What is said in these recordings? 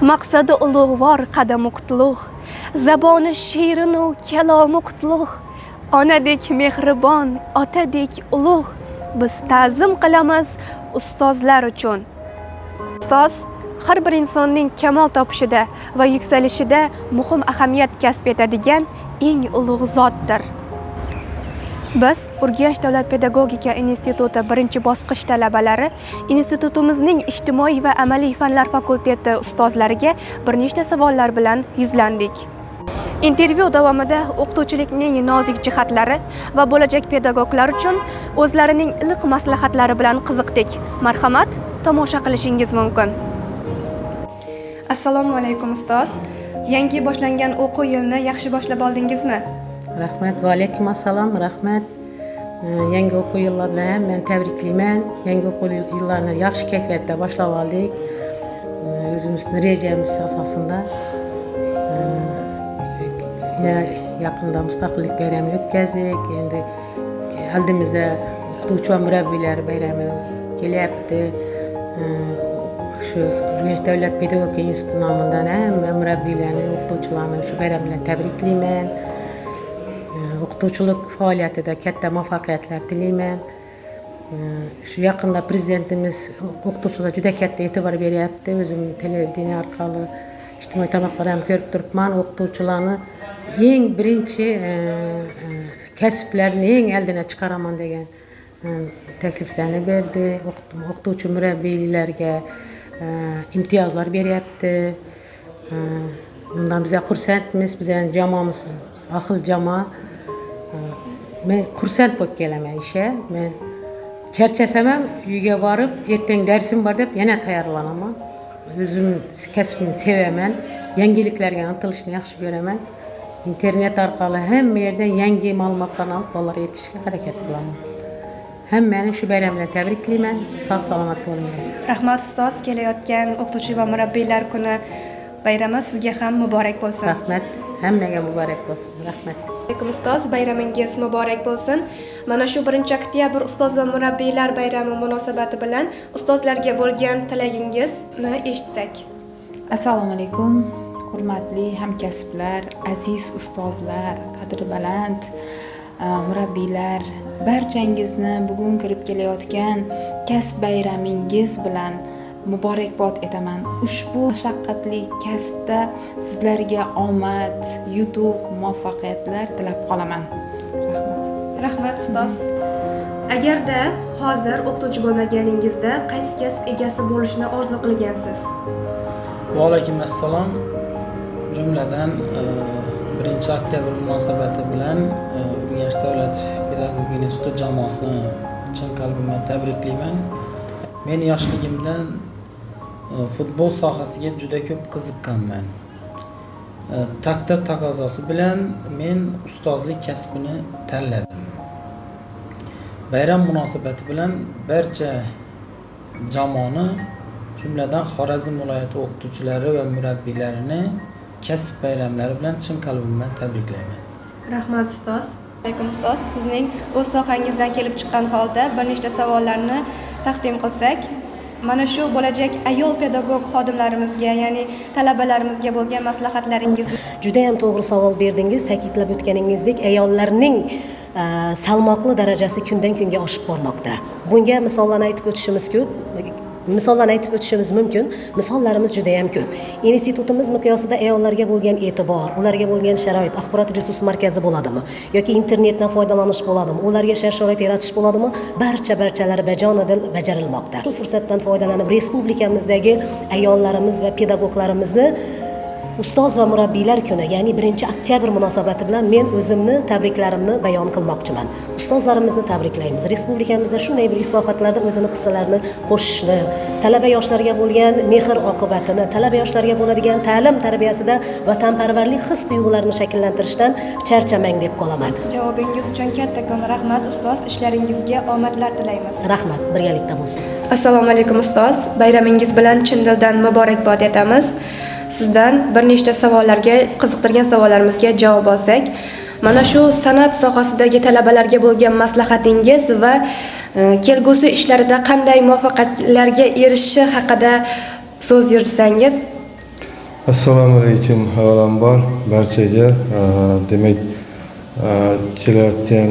Maqsadi ulug'vor qadami qutlug', zaboni shirin u kalomi qutlug'. Onadek mehribon, otadek ulug', biz ta'zim qilamiz ustozlar uchun. Ustoz har bir insonning kamol topishida va yuksalishida muhim ahamiyat kasb etadigan eng ulug' zotdir. Biz Urganch davlat pedagogika instituti 1-bosqich talabalari institutimizning ijtimoiy va amaliy fanlar fakulteti ustozlariga bir nechta savollar bilan yuzlandik. Intervyu davomida o'qituvchilikning nozik jihatlari va bo'lajak pedagoglar uchun o'zlarining iliq maslahatlari bilan qiziqdik. Marhamat, tomosha qilishingiz mumkin. Assalomu alaykum ustoz. Yangi boshlangan o'quv yilini yaxshi boshlab oldingizmi? Rahmat, va alaykum assalom, rahmat. Yangi o'quv yillari bilan men tabriklayman. Yangi o'quv yillarini yaxshi kayfiyatda boshlab oldik. O'zimizning rejamiz asosida yaqinda mustaqillik bayramini o'tkazdik. Endi oldimizda o'qituvchi va murabbiylar bayrami kelyapti. Shu Urganch davlat pedagogika instituti nomidan hamma murabbiylarni, o'qituvchilarni shu bayram bilan tabriklayman. O'qituvchilik faoliyatida katta muvaffaqiyatlar tilayman. Shu yaqinda prezidentimiz o'qituvchilarga juda katta e'tibor beryapti. O'zim televideniya orqali ijtimoiy tarmoqlardan ko'rib turibman. O'qituvchilarni eng birinchi kasblarni eng oldinga chiqaraman degan takliflarni berdi. O'qituvchi murabbiylarga imtiyozlar beryapti. Bundan biz xursandmiz. Bizning jamoamiz ahil jamoa. Men xursand bo'lib kelaman ishga. Men charchasam ham uyga borib, ertang darsim bor deb yana tayyorlanaman. O'zim kasbimni sevaman. Yangiliklarga intilishni yaxshi ko'raman. Internet orqali hamma yerdan yangi ma'lumotlarni olib bolalarga yetishga harakat qilaman. Hammani shu bayram bilan tabriklayman. Sog' salomat bo'linglar. Rahmat ustoz, kelayotgan o'qituvchi va murabbiylar kuni bayrami sizga ham muborak bo'lsin. Rahmat, hammaga muborak bo'lsin. Rahmat. Alaykum ustoz, bayramingiz muborak bo'lsin. Mana shu 1-oktyabr ustoz va murabbiylar bayrami munosabati bilan ustozlarga bo'lgan tilagingizni eshitsak. Assalomu alaykum. Hurmatli hamkasblar, aziz ustozlar, qadri baland murabbiylar, barchangizni bugun kirib kelayotgan kasb bayramingiz bilan muborakbod etaman. Ushbu mashaqqatli kasbda sizlarga omad, yutuq, muvaffaqiyatlar tilab qolaman. Rahmat. Rahmat ustoz. Agarda hozir o'qituvchi bo'lmaganingizda qaysi kasb egasi bo'lishni orzu qilgansiz? Va alaykum assalom. Jumladan 1-oktyabr munosabati bilan Urganch davlat pedagogika instituti jamoasini chin qalbimdan tabriklayman. Men yoshligimdan futbol sohasiga juda ko'p qiziqqanman. Taqdir taqozosi bilan men ustozlik kasbini tanladim. Bayram munosabati bilan barcha jamoani, jumladan Xorazm viloyati o'qituvchilari va murabbiylarini kasb bayramlari bilan chin qalbimdan tabriklayman. Rahmat ustoz. Alaykum ustoz, sizning o'z sohangizdan kelib chiqqan holda bir nechta savollarni taqdim qilsak, mana shu bo'lajak ayol pedagog xodimlarimizga, ya'ni talabalarimizga bo'lgan maslahatlaringizni. Juda ham to'g'ri savol berdingiz. Ta'kidlab o'tganingizdek, ayollarning salmoqli darajasi kundan kunga oshib bormoqda. Bunga misollarni aytib o'tishimiz mumkin. Misollarimiz juda ham ko'p. Institutimiz miqyosida ayollarga bo'lgan e'tibor, ularga bo'lgan sharoit, axborot resurs markazi bo'ladimi yoki internetdan foydalanish bo'ladimi, ularga shart-sharoit yaratish bo'ladimi? Barchalari bajonidil bajarilmoqda. Shu fursatdan foydalanib respublikamizdagi ayollarimiz va pedagoglarimizni ustoz va murabbiylar kuni, ya'ni 1-oktyabr munosabati bilan men o'zimni tabriklarimni bayon qilmoqchiman. Ustozlarimizni tabriklaymiz. Respublikamizda shunday bir islohotlarda o'zini hissalarini qo'shishni, talaba yoshlarga bo'lgan mehr oqibatini, talaba yoshlarga bo'ladigan ta'lim tarbiyasida vatanparvarlik his-tuyg'ularini shakllantirishdan charchamang deb qolaman. Javobingiz uchun kattakon rahmat ustoz. Ishlaringizga omadlar tilaymiz. Rahmat, birgalikda bo'lsin. Assalomu alaykum ustoz. Bayramingiz bilan chin dildan muborakbod etamiz. Sizdan bir nechta savollarga, qiziqtirgan savollarimizga javob olsak, mana shu san'at sohasidagi talabalarga bo'lgan maslahatingiz va kelgusi ishlarida qanday muvaffaqiyatlarga erishishi haqida so'z yuritsangiz. Assalomu alaykum avvalambor barchaga. Demak, kelayotgan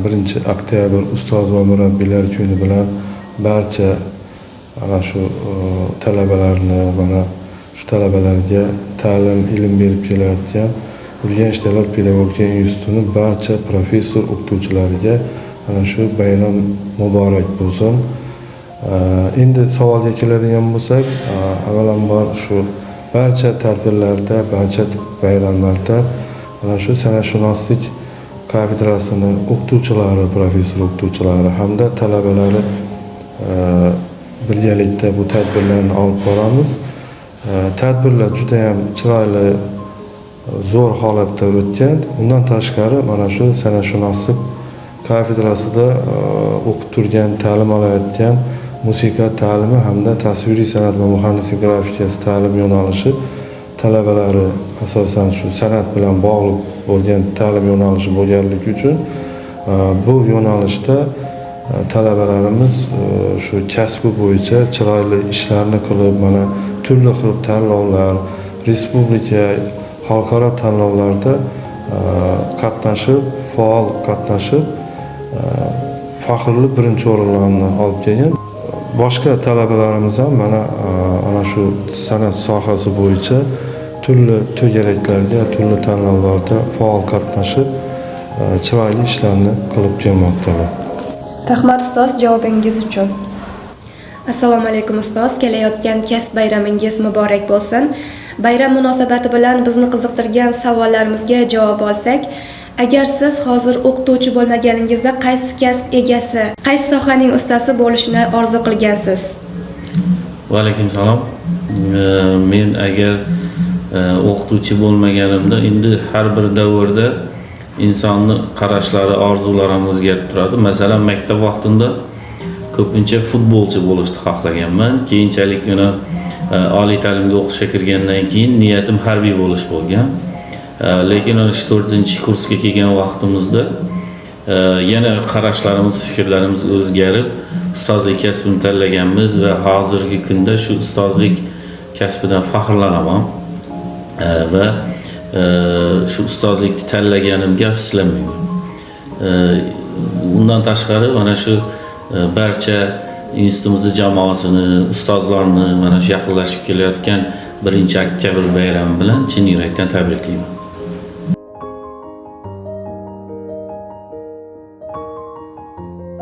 1-oktyabr ustoz va murabbiylar kuni bilan barcha ana shu talabalarni, mana shu talabalarga ta'lim, ilm berib kelayotgan Urganch davlat pedagogika institutining barcha professor o'qituvchilariga ana shu bayram muborak bo'lsin. Endi savolga keladigan bo'lsak, avvalambor shu barcha tadbirlarda, barcha bayramlarda ana shu san'atshunoslik kafedrasini o'qituvchilari, professor o'qituvchilari hamda talabalari birgalikda bu tadbirlarni olib boramiz. Tadbirlar juda ham chiroyli, zo'r holatda o'tgan. Undan tashqari mana shu san'atshunoslik kafedrasida o'qib turgan, ta'lim olayotgan musiqa ta'limi hamda tasviriy san'at va muhandislik grafikasi ta'lim yo'nalishi talabalari asosan shu san'at bilan bog'liq bo'lgan ta'lim yo'nalishi bo'lganligi uchun bu yo'nalishda talabalarimiz shu kasbi bo'yicha chiroyli ishlarni qilib, mana turli xil tanlovlar, respublika, xalqaro tanlovlarda qatnashib, faol qatnashib, faxrli birinchi o'rinlarni olib kelgan. Boshqa talabalarimiz ham mana ana shu san'at sohasi bo'yicha turli to'garaklarga, turli tanlovlarda faol qatnashib, chiroyli ishlarni qilib kelmoqdalar. Rahmat ustoz javobingiz uchun. Assalomu alaykum ustoz, kelayotgan kasb bayramingiz muborak bo'lsin. Bayram munosabati bilan bizni qiziqtirgan savollarimizga javob olsak, agar siz hozir o'qituvchi bo'lmaganingizda qaysi kasb egasi, qaysi sohaning ustasi bo'lishni orzu qilgansiz? Va alaykum salom. Men agar o'qituvchi bo'lmaganimda, endi har bir davrda insonni qarashlari, orzulari ham o'zgarib turadi. Masalan, maktab vaqtida ko'pincha futbolchi bo'lishni xohlaganman. Keyinchalik yana oliy ta'limga o'qishga kirgandan keyin niyatim harbiy bo'lish bo'lgan. Lekin 4-kursga kelgan vaqtimizda yana qarashlarimiz, fikrlarimiz o'zgarib, ustozlik kasbini tanlaganmiz va hozirgi kunda shu ustozlik kasbidan faxrlanaman va shu ustozlikni tanlaganimga afsuslanmayman. Undan tashqari mana shu barcha institutimizning jamoasini, ustozlarni mana shu yaqinlashib kelayotgan 1-oktyabr bayrami bilan chin yurakdan tabriklayman.